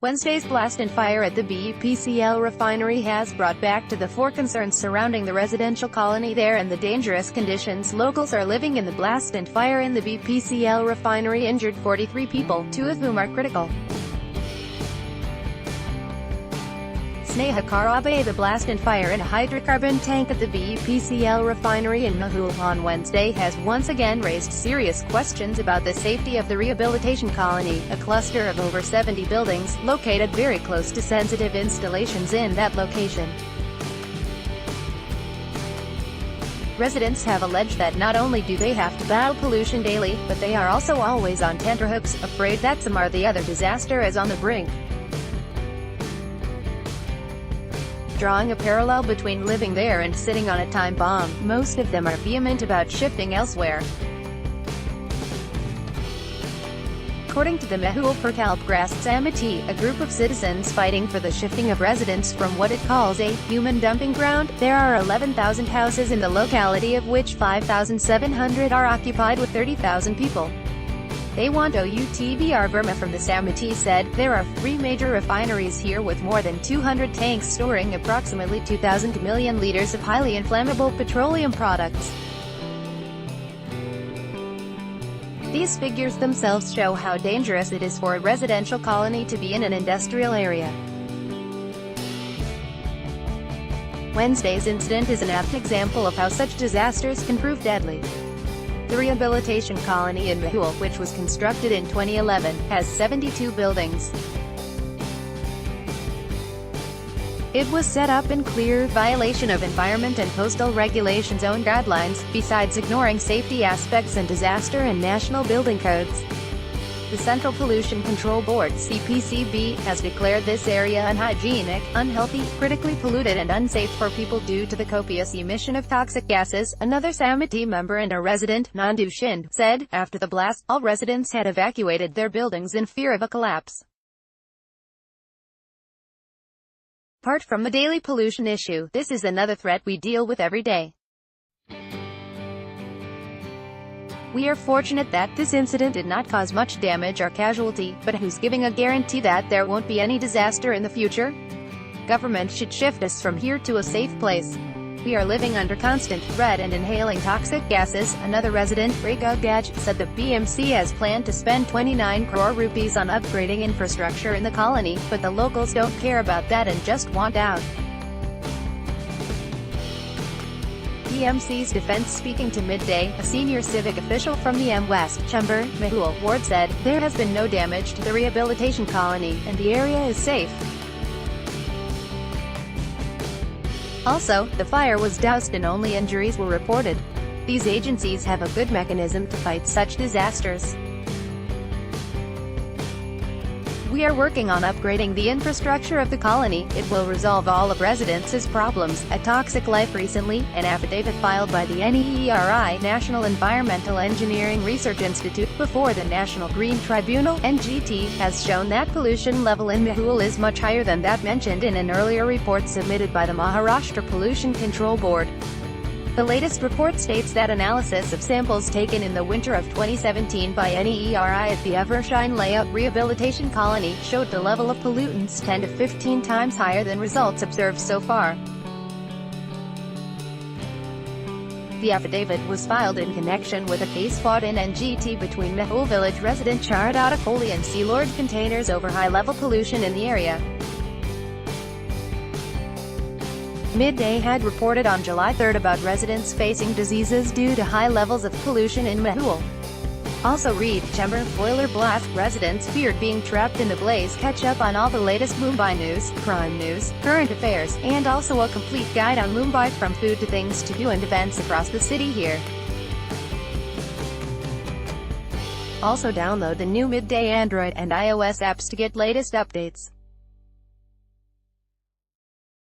Wednesday's blast and fire at the BPCL refinery has brought back to the fore concerns surrounding the residential colony there and the dangerous conditions locals are living in. The blast and fire in the BPCL refinery injured 43 people, 2 of whom are critical. Sneha Karabe. The blast and fire in a hydrocarbon tank at the BPCL refinery in Mehul on Wednesday has once again raised serious questions about the safety of the rehabilitation colony, a cluster of over 70 buildings, located very close to sensitive installations in that location. Residents have alleged that not only do they have to battle pollution daily, but they are also always on tenterhooks, afraid that some or the other disaster is on the brink. Drawing a parallel between living there and sitting on a time bomb, most of them are vehement about shifting elsewhere. According to the Mehul Pertalpgrast Samiti, a group of citizens fighting for the shifting of residents from what it calls a human dumping ground, there are 11,000 houses in the locality, of which 5,700 are occupied with 30,000 people. They want OUTBR Burma from the Samiti said. There are 3 major refineries here with more than 200 tanks storing approximately 2,000 million liters of highly inflammable petroleum products. These figures themselves show how dangerous it is for a residential colony to be in an industrial area. Wednesday's incident is an apt example of how such disasters can prove deadly. The rehabilitation colony in Mehul, which was constructed in 2011, has 72 buildings. It was set up in clear violation of environment and coastal regulation zone guidelines, besides ignoring safety aspects and disaster and national building codes. The Central Pollution Control Board (CPCB) has declared this area unhygienic, unhealthy, critically polluted and unsafe for people due to the copious emission of toxic gases, another Samiti member and a resident, Nandu Shind, said. After the blast, all residents had evacuated their buildings in fear of a collapse. Apart from the daily pollution issue, this is another threat we deal with every day. We are fortunate that this incident did not cause much damage or casualty, but who's giving a guarantee that there won't be any disaster in the future? Government should shift us from here to a safe place. We are living under constant threat and inhaling toxic gases. Another resident, Raghu Gaj, said the BMC has planned to spend 29 crore rupees on upgrading infrastructure in the colony, but the locals don't care about that and just want out. BMC's defense. Speaking to Midday, a senior civic official from the M West, Chembur, Mehul ward said, there has been no damage to the rehabilitation colony, and the area is safe. Also, the fire was doused and only injuries were reported. These agencies have a good mechanism to fight such disasters. We are working on upgrading the infrastructure of the colony. It will resolve all of residents' problems. At Toxic Life recently, an affidavit filed by the NEERI, National Environmental Engineering Research Institute, before the National Green Tribunal, NGT, has shown that pollution level in Mehul is much higher than that mentioned in an earlier report submitted by the Maharashtra Pollution Control Board. The latest report states that analysis of samples taken in the winter of 2017 by NEERI at the Evershine Layout Rehabilitation Colony showed the level of pollutants 10 to 15 times higher than results observed so far. The affidavit was filed in connection with a case fought in NGT between Mehul village resident Charada Kohli and Sea Lord Containers over high-level pollution in the area. Midday had reported on July 3 about residents facing diseases due to high levels of pollution in Mehul. Also read, Chembur boiler blast, residents feared being trapped in the blaze. Catch up on all the latest Mumbai news, crime news, current affairs, and also a complete guide on Mumbai from food to things to do and events across the city here. Also download the new Midday Android and iOS apps to get latest updates.